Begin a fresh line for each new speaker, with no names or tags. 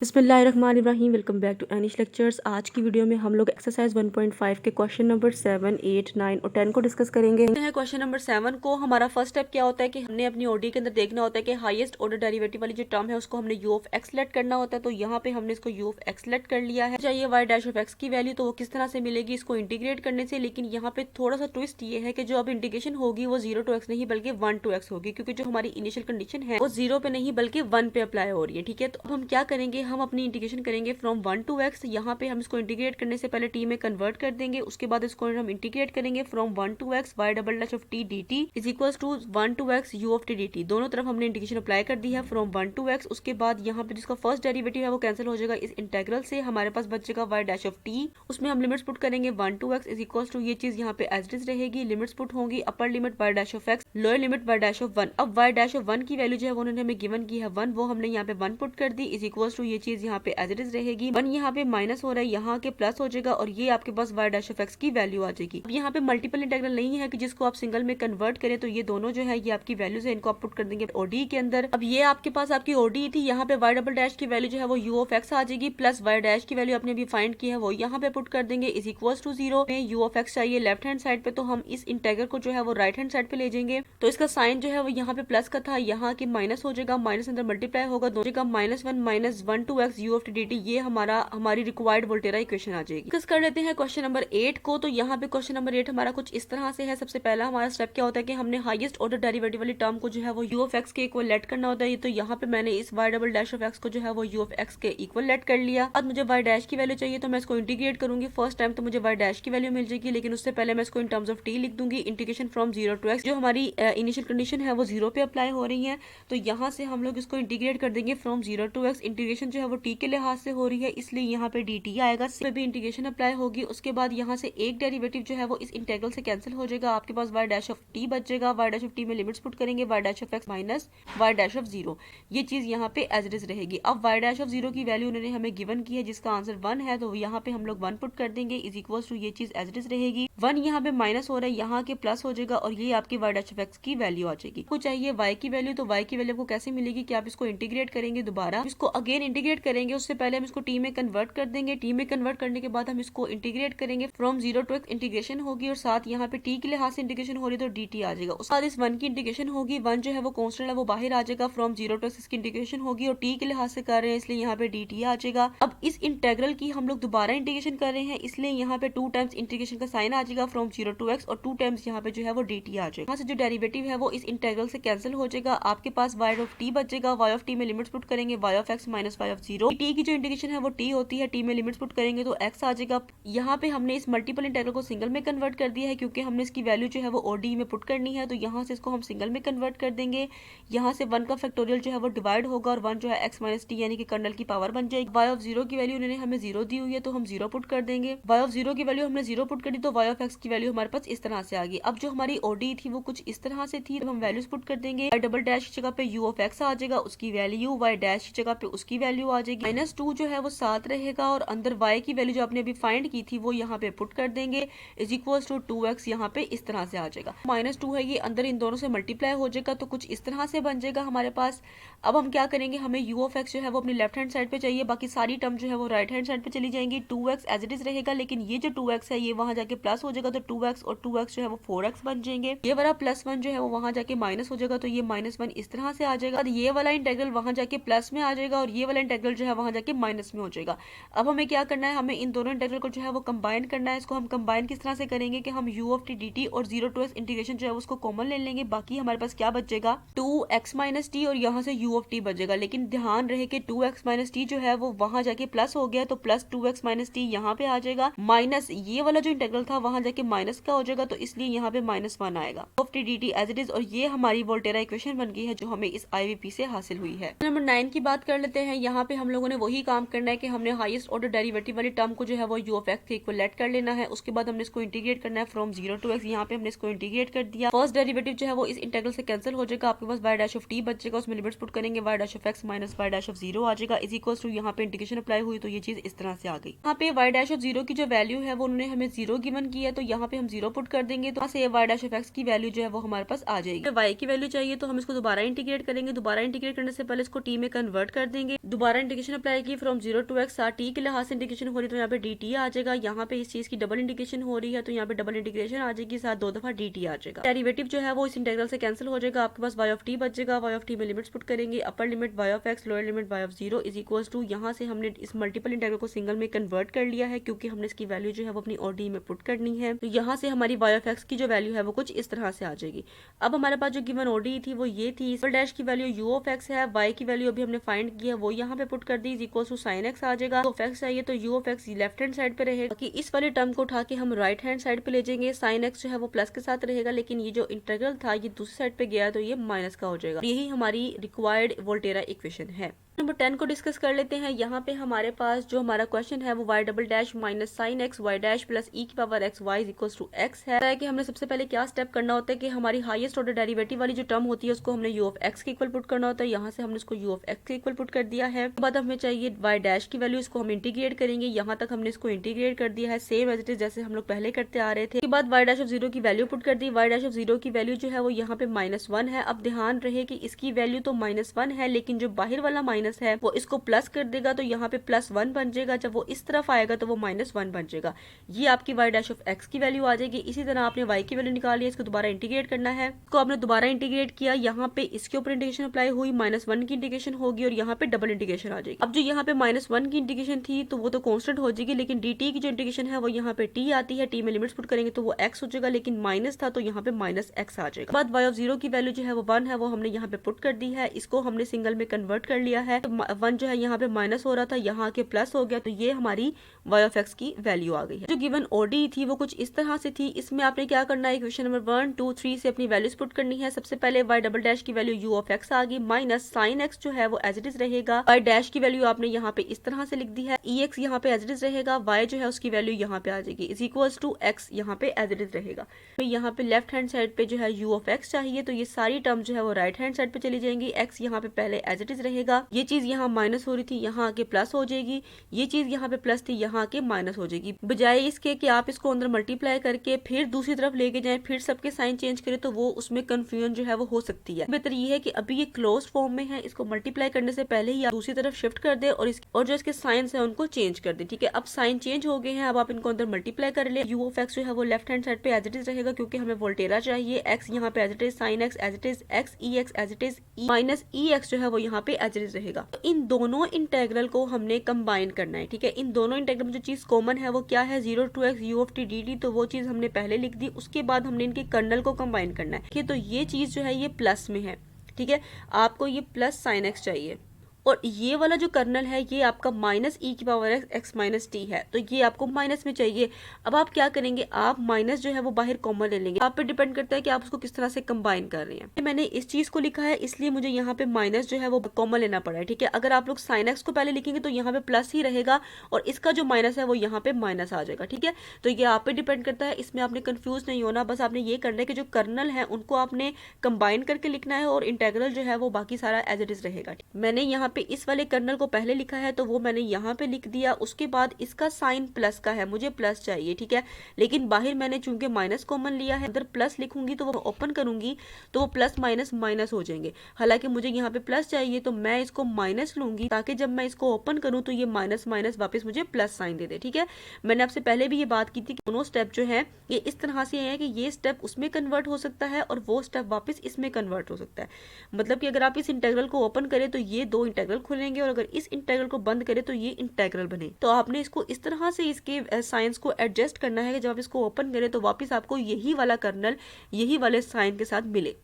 बिस्मिल्लाहिर्रहमानिर्रहीम। Welcome back to Anish lectures. आज की वीडियो में हम लोग एक्सरसाइज 1.5 के क्वेश्चन नंबर 7, 8, 9 और 10 को डिस्कस करेंगे। क्वेश्चन नंबर 7 को हमारा फर्स्ट स्टेप क्या होता है कि हमने अपनी ओडी के अंदर देखना होता है कि हाईएस्ट ऑर्डर डेरिवेटिव वाली जो टर्म है उसको हमने यू ऑफ एक्स सेलेक्ट करना होता है। तो यहाँ पे हमने इसको यू ऑफ एक्स सेलेक्ट कर लिया है। चाहिए वाई डैश ऑफ एक्स की वैल्यू, तो वो किस तरह से मिलेगी इसको इंटीग्रेट करने से। लेकिन यहाँ पे थोड़ा सा ट्विस्ट ये है कि जो अब इंटीग्रेशन होगी वो 0 to x नहीं बल्कि 1 to x होगी, क्योंकि जो हमारी इनिशियल कंडीशन है वो 0 पे नहीं बल्कि 1 पे अप्लाई हो रही है। ठीक है, तो अब हम क्या करेंगे, हम अपनी इंटीग्रेशन करेंगे फ्रॉम 1 to x। यहाँ पे हम इसको इंटीग्रेट करने से पहले t में कन्वर्ट कर देंगे, उसके बाद इसको हम इंटीग्रेट करेंगे from 1 to x y double dash of t dt is equal to 1 to x u of t dt। दोनों तरफ हमने इंटीग्रेशन अप्लाई कर दी है फ्रॉम 1 to x। उसके बाद यहाँ पे जिसका फर्स्ट डेरिवेटिव है वो कैंसिल हो जाएगा इस इंटेग्रल से। हमारे पास बचेगा y डैश ऑफ t, उसमें हम लिमिट्स पुट करेंगे 1 to x is equal to, ये चीज यहाँ पे एज इट इज रहेगी। लिमिट्स पुट होंगी, upper limit y dash of x, lower limit y dash of 1। अब y डैश ऑफ 1 की वैल्यू जो है वो उन्होंने हमें गिवन की है 1, वो हमने यहाँ पे 1 पुट कर दी इज इक्वल टू, ये चीज यहाँ पे एज इट इज रहेगी। 1 यहाँ पे माइनस हो रहा है, यहाँ के प्लस हो जाएगा और ये आपके पास y डैश ऑफ x की वैल्यू आ जाएगी। अब यहाँ पे मल्टीपल इंटीग्रल नहीं है कि जिसको आप सिंगल में कन्वर्ट करें, तो ये दोनों जो है ये आपकी वैल्यूज है, इनको आप पुट कर देंगे ओडी के अंदर। अब ये आपके पास आपकी ओडी थी, यहाँ पे y डबल डैश की वैल्यू जो है वो u ऑफ x आ जाएगी, प्लस y डैश की वैल्यू आपने अभी फाइंड की है वो यहाँ पे पुट कर देंगे इज इक्वल टू 0 में। u ऑफ x चाहिए लेफ्ट हैंड साइड पे, तो हम इस इंटीग्रल को जो है वो राइट हैंड साइड पे ले जाएंगे। तो इसका साइन जो है वो यहाँ पे प्लस का था, यहाँ के माइनस हो जाएगा, माइनस अंदर मल्टीप्लाई होगा, दो जगह -1 to x u of t dt। ये हमारी रिक्वायर्ड वोल्टेरा इक्वेशन आ जाएगी। डिस्कस कर लेते हैं क्वेश्चन नंबर 8 को। तो यहाँ पे क्वेश्चन नंबर 8 हमारा कुछ इस तरह से है। सबसे पहला हमारा स्टेप क्या होता है कि हमने हाईएस्ट ऑर्डर डेरिवेटिव वाली टर्म को जो है वो u ऑफ x के इक्वल लेट करना होता है। तो यहाँ पे मैंने इस y double dash of x को जो है वो u ऑफ x के इक्वल लेट कर लिया। अब मुझे y डैश की वैल्यू चाहिए, तो मैं इसको इंटीग्रेट करूंगी फर्स्ट टाइम, तो मुझे y डैश की वैल्यू मिल जाएगी। लेकिन उससे पहले मैं इसको इन टर्म्स ऑफ t लिख दूंगी। इंटीग्रेशन फ्रॉम 0 to x, जो हमारी इनिशियल कंडीशन है वो 0 पे अप्लाई हो रही है, तो यहाँ से हम लोग इसको इंटीग्रेट कर देंगे फ्रॉम 0 to x। इंटीग्रेशन जो है वो t के लिहाज से हो रही है, इसलिए यहाँ पे dt आएगा, भी इंटीग्रेशन अप्लाई होगी। उसके बाद यहाँ से एक डेरिवेटिव जो है वो इस इंटीग्रल से कैंसिल हो जाएगा, आपके पास y डैश ऑफ t बचेगा। y डैश ऑफ t में लिमिट्स पुट करेंगे y dash of x minus y dash of 0, ये चीज यहाँ पे एज इट इज रहेगी। अब y डैश ऑफ 0 की वैल्यू उन्होंने हमें गिवन की है जिसका आंसर 1 है, तो यहाँ पे हम लोग 1 पुट कर देंगे इज इक्वल टू, ये चीज एज इट इज रहेगी। 1 यहाँ पे माइनस हो रहा है, यहाँ के प्लस हो जाएगा और ये आपकी y डैश ऑफ x की वैल्यू आ जाएगी। आपको चाहिए y की वैल्यू, तो y की वैल्यू को कैसे मिलेगी कि आप इसको इंटीग्रेट करेंगे दोबारा, इसको अगेन इंटीग्रेट करेंगे। उससे पहले हम इसको t में कन्वर्ट कर देंगे। t में कन्वर्ट करने के बाद हम इसको इंटीग्रेट करेंगे फ्रॉम 0 to x, इंटीग्रेशन होगी और साथ यहाँ पे t के लिहाज से इंटीग्रेशन हो रही है तो dt आ जाएगा। उसके बाद इस 1 की इंटीग्रेशन होगी, 1 जो है वो कांस्टेंट है वो बाहर आ जाएगा, फ्रॉम 0 to x इसकी इंटीग्रेशन होगी और t के लिहाज से कर रहे हैं इसलिए यहाँ पे dt आ जाएगा। अब इस इंटीग्रल की हम लोग दोबारा इंटीग्रेशन कर रहे हैं, इसलिए यहाँ पे 2 टाइम्स इंटीग्रेशन का साइन आ जाएगा फ्रॉम 0 to x और 2 टाइम्स यहाँ पे जो है वो dt आ जाएगा। यहाँ से जो डेरिवेटिव है वो इस इंटीग्रल से कैंसिल हो जाएगा, आपके पास y ऑफ t बचेगा। y ऑफ t में लिमिट्स पुट करेंगे y of x minus y of 0। t की जो इंटीग्रेशन है वो t होती है, t में लिमिट्स पुट करेंगे तो x आ जाएगा। यहाँ पे हमने इस मल्टीपल इंटीग्रल को सिंगल में कन्वर्ट कर दिया है, क्योंकि हमने इसकी वैल्यू जो है वो ओडी में पुट करनी है, तो यहाँ से इसको हम सिंगल में कन्वर्ट कर देंगे। यहाँ से 1 का फैक्टोरियल जो है वो डिवाइड होगा और 1 जो है x माइनस t यानी कि कर्नल की पावर बन जाएगी। y ऑफ 0 की वैल्यू उन्होंने हमें 0 दी हुई है, तो हम 0 पुट कर देंगे। y ऑफ 0 की वैल्यू हमने 0 पुट कर दी, तो y ऑफ x की वैल्यू हमारे पास इस तरह से आ गई। अब जो हमारी ओडी थी वो कुछ इस तरह से थी, तो हम वैल्यूज पुट कर देंगे। y डबल डैश की जगह पे u ऑफ x आ जाएगा, उसकी वैल्यू, y डैश की जगह पे उसकी वैल्यू आ जाएगी। -2 जो है वो साथ रहेगा और अंदर y की वैल्यू जो आपने अभी फाइंड की थी वो यहाँ पे पुट कर देंगे इज इक्वल टू 2x, यहाँ पे इस तरह से आ जाएगा। -2 है ये अंदर इन दोनों से मल्टीप्लाई हो जाएगा, तो कुछ इस तरह से बन जाएगा हमारे पास। अब हम क्या करेंगे, हमें u ऑफ x जो है वो अपनी लेफ्ट हैंड साइड पे चाहिए, बाकी सारी टर्म जो है वो राइट हैंड साइड पे चली जाएंगी। 2x एज इट इज रहेगा, लेकिन ये जो 2x है ये वहां जाके प्लस हो जाएगा, तो 2x और 2x जो है वो 4x बन जाएंगे। ये वाला +1 जो है वो वहां जाके माइनस हो जाएगा, तो ये -1 इस तरह से आ जाएगा। ये वाला इंटीग्रल वहां जाके प्लस में आ जाएगा और ये वाला इंटीग्रल जो है वहां जाके माइनस में हो जाएगा। अब हमें क्या करना है, हमें इन दोनों इंटीग्रल को जो है वो कंबाइन करना है। इसको हम कंबाइन किस तरह से करेंगे कि हम u ऑफ t dt और 0 to x इंटीग्रेशन जो है उसको कॉमन ले लेंगे। बाकी हमारे पास क्या बचेगा, 2x माइनस t और यहाँ से u ऑफ t बचेगा। लेकिन ध्यान रहे कि 2x माइनस t जो है वो वहां जाके प्लस हो गया, तो प्लस 2x माइनस t यहाँ पे आ जाएगा, माइनस ये वाला जो इंटीग्रल था वहां जाके माइनस का हो जाएगा, तो इसलिए यहाँ पे -1 आएगा of t dt as it is. और ये हमारी वोल्टेरा इक्वेशन बन गई है जो हमें इस IVP से हासिल हुई है। नंबर 9 की बात कर लेते हैं। यहाँ पे हम लोगों ने वही काम करना है कि हमने हाईएस्ट ऑर्डर डेरिवेटिव वाली टर्म को जो है वो u ऑफ x के इक्वल लेट कर लेना है। उसके बाद हमने इसको इंटीग्रेट करना है फ्रॉम 0 to x। यहाँ पे हमने इसको इंटीग्रेट कर दिया। फर्स्ट डेरिवेटिव जो है वो इस इंटीग्रल से कैंसिल हो जाएगा, आपके पास y डैश ऑफ t बचेगा, उसमें लिमिट्स पुट करेंगे y dash of x minus y dash of 0 आ जाएगा इज इक्वल टू, यहाँ पे इंटीग्रेशन अप्लाई हुई तो ये चीज इस तरह से आ गई। यहाँ पे y डैश ऑफ 0 की जो वैल्यू है वो उन्होंने हमें 0 गिवन की की है तो यहाँ पे हम 0 पुट कर देंगे, तो यहाँ से y डैश ऑफ x की वैल्यू जो है वो हमारे पास आ जाएगी। y की वैल्यू चाहिए तो हम इसको दोबारा इंटीग्रेट करेंगे। दोबारा इंटीग्रेट करने से पहले इसको t में कन्वर्ट कर देंगे। दोबारा इंटीग्रेशन अप्लाई की फ्रॉम 0 to x, t के लिहाज से इंटीग्रेशन हो रही है तो यहाँ पे dt आ जाएगा। यहाँ पे इस चीज की डबल इंटीग्रेशन हो रही है तो यहाँ पे डबल इंटीग्रेशन आ जाएगी, साथ 2 दफा dt आ जाएगा। डेरिवेटिव जो है वो इस इंटीग्रल से कैंसिल हो जाएगा, आपके पास y ऑफ t बचेगा। y ऑफ t में लिमिट्स पुट करेंगे, upper limit y of x, lower limit y of 0 is equals to, यहाँ से हमने इस मल्टीपल इंटीग्रल को सिंगल में कन्वर्ट कर लिया है क्योंकि हमने इसकी वैल्यू जो है वो अपनी ODE में पुट करनी है। तो यहाँ से हमारी y ऑफ x की जो वैल्यू है वो कुछ इस तरह से आ जाएगी। अब हमारे पास जो गिवन ODE थी वो ये थी, इस डैश की वैल्यू u ऑफ x है, y की वैल्यू अभी हमने फाइंड किया वो यहाँ पे पुट कर दी, is equals to sin x आ जाएगा। तो x चाहिए तो u of x left hand side पे रहेगा, कि इस वाले टर्म को उठा के हम राइट हैंड साइड पे ले जाएंगे। sin x जो है वो प्लस के साथ रहेगा, लेकिन ये जो इंटीग्रल था ये दूसरी साइड पे गया तो ये माइनस का हो जाएगा। यही हमारी रिक्वायर्ड वोल्टेरा इक्वेशन है। नंबर 10 को डिस्कस कर लेते हैं। यहाँ पे हमारे पास जो हमारा क्वेश्चन है वो y double dash minus sine x y dash plus e की power x y is equals to x है कि हमने सबसे पहले क्या स्टेप करना होता है कि हमारी हाईएस्ट ऑर्डर डेरिवेटिव वाली जो टर्म होती है उसको हमने u ऑफ x के इक्वल पुट करना होता है। यहाँ से हमने इसको u ऑफ x के इक्वल पुट कर दिया है। उसके बाद हमें चाहिए y डैश की वैल्यू, इसको हम इंटीग्रेट करेंगे। यहाँ तक हमने इसको इंटीग्रेट कर दिया है सेम एज इट इज जैसे हम लोग पहले करते आ रहे थे। उसके बाद y डैश ऑफ 0 की वैल्यू पुट कर दी। y डैश ऑफ 0 की वैल्यू जो है वो यहाँ पे -1 है। अब ध्यान रहे कि इसकी वैल्यू तो -1 है, लेकिन जो बाहर वाला माइनस है वो इसको प्लस कर देगा तो यहाँ पे +1 बन जाएगा। जब वो इस तरफ आएगा तो वो -1 बन जाएगा। ये आपकी y डैश ऑफ x की वैल्यू आ जाएगी। इसी तरह आपने y की वैल्यू निकाली है, इसको दोबारा इंटीग्रेट करना है। इसको आपने दोबारा इंटीग्रेट किया, यहाँ पे इसके ऊपर इंटीग्रेशन अप्लाई हुई, -1 की इंटीग्रेशन होगी और यहाँ पे डबल इंटीग्रेशन आ जाएगी। अब जो यहाँ पे -1 की इंटीग्रेशन थी तो वो तो कांस्टेंट हो जाएगी, लेकिन dt की जो इंटीग्रेशन है वो यहाँ पे t आती है। t में लिमिट्स पुट करेंगे तो वो x हो जाएगा, लेकिन माइनस था तो यहाँ पे -x आ जाएगा। बाद y ऑफ 0 की वैल्यू जो है वो 1 है, वो हमने यहाँ पे पुट कर दी है। इसको हमने सिंगल में कन्वर्ट कर लिया है। तो 1 जो है यहाँ पे माइनस हो रहा था, यहाँ आके प्लस हो गया, तो ये हमारी y ऑफ x की वैल्यू आ गई है। जो गिवन ODE थी वो कुछ इस तरह से थी। इसमें आपने क्या करना है, इक्वेशन नंबर 1, 2, 3 से अपनी वैल्यूज पुट करनी है। सबसे पहले y डबल डैश की वैल्यू u ऑफ x आ गई, माइनस साइन x जो है वो एज इट इज रहेगा। y डैश की वैल्यू आपने यहाँ पे इस तरह से लिख दी है, ex यहाँ पे एज इट इज रहेगा, y जो है उसकी वैल्यू यहाँ पे आ जाएगी, इज इक्वल्स टू x यहाँ पे एज इट इज रहेगा। तो यहाँ पे लेफ्ट हैंड साइड पे जो है u ऑफ x चाहिए, तो ये सारी टर्म जो है वो राइट हैंड साइड पे चली जाएंगी। x यहाँ पे पहले एज इट इज रहेगा, ये चीज यहाँ माइनस हो रही थी यहाँ आके प्लस हो जाएगी, ये चीज यहाँ पे प्लस थी यहाँ के माइनस हो जाएगी। बजाय इसके कि आप इसको अंदर मल्टीप्लाई करके फिर दूसरी तरफ लेके जाएं, फिर सबके साइन चेंज करें, तो वो उसमें कंफ्यूजन जो है वो हो सकती है। बेहतर ये है कि अभी ये क्लोज फॉर्म में है, इसको मल्टीप्लाई करने से पहले ही आप दूसरी तरफ शिफ्ट कर दे और जो इसके साइंस है उनको चेंज कर दे। ठीक है, अब साइन चेंज हो गए हैं, अब आप इनको अंदर मल्टीप्लाई कर ले। u ऑफ x जो है वो लेफ्ट हैंड साइड पे एज इट इज रहेगा क्योंकि हमें वोल्टेरा चाहिए। x यहाँ पे as it is, sine x as it is, x ex as it is, minus ex जो है वो यहाँ पे एज इट इज रहेगा। तो इन दोनों इंटेग्रल को हमने कंबाइन करना है। ठीक है, इन दोनों इंटेग्रल में जो चीज कॉमन है वो क्या है, 0 to x u of t dt, तो वो चीज हमने पहले लिख दी। उसके बाद हमने इनके कर्नल को कंबाइन करना है। ठीक है, तो ये चीज जो है ये प्लस में है। ठीक है, आपको ये प्लस साइन x चाहिए और ये वाला जो कर्नल है ये आपका माइनस ई की पावर x माइनस टी है, तो ये आपको माइनस में चाहिए। अब आप क्या करेंगे, आप माइनस जो है वो बाहर कॉमन ले लेंगे। आप पे डिपेंड करता है कि आप उसको किस तरह से कंबाइन कर रहे हैं। मैंने इस चीज को लिखा है इसलिए मुझे यहाँ पे माइनस जो है वो कॉमन लेना पड़ा है। ठीक है, अगर आप लोग साइन x को पहले लिखेंगे तो यहाँ पे प्लस ही रहेगा और इसका जो माइनस है वो यहाँ पे माइनस आ जाएगा। ठीक है, तो ये आप पे डिपेंड करता है, इसमें आपने कंफ्यूज नहीं होना। बस आपने ये करना है कि जो कर्नल है उनको आपने कंबाइन करके लिखना है और इंटेग्रल जो है वो बाकी सारा एज इट इज रहेगा। मैंने यहाँ पे इस वाले कर्नल को पहले लिखा है तो वो मैंने यहाँ पे लिख दिया। उसके बाद इसका साइन प्लस का है, मुझे प्लस चाहिए। ठीक है, लेकिन बाहर मैंने चूंकि माइनस कॉमन लिया है, अंदर प्लस लिखूंगी तो वो ओपन करूंगी तो वो प्लस माइनस माइनस हो जाएंगे। हालांकि मुझे यहाँ पे प्लस चाहिए तो मैं इसको माइनस लूंगी ताकि जब मैं इसको ओपन करूं तो ये माइनस माइनस वापस मुझे प्लस साइन दे दे। ठीक है, मैंने आपसे पहले भी ये बात की थी कि दोनों स्टेप जो है ये इस तरह से है कि ये स्टेप उसमें कन्वर्ट हो सकता है और वो स्टेप वापस इसमें कन्वर्ट हो सकता है। मतलब कि अगर आप इस इंटेग्रल को ओपन करें तो ये दो इंटेग्रल खुलेंगे और अगर इस इंटेग्रल को बंद करें तो ये इंटेग्रल बने। तो आपने इसको इस तरह से इसके साइंस को एडजस्ट करना है कि जब आप इसको ओपन करें तो वापस आपको यही वाला कर्नल यही वाले साइन के साथ मिले।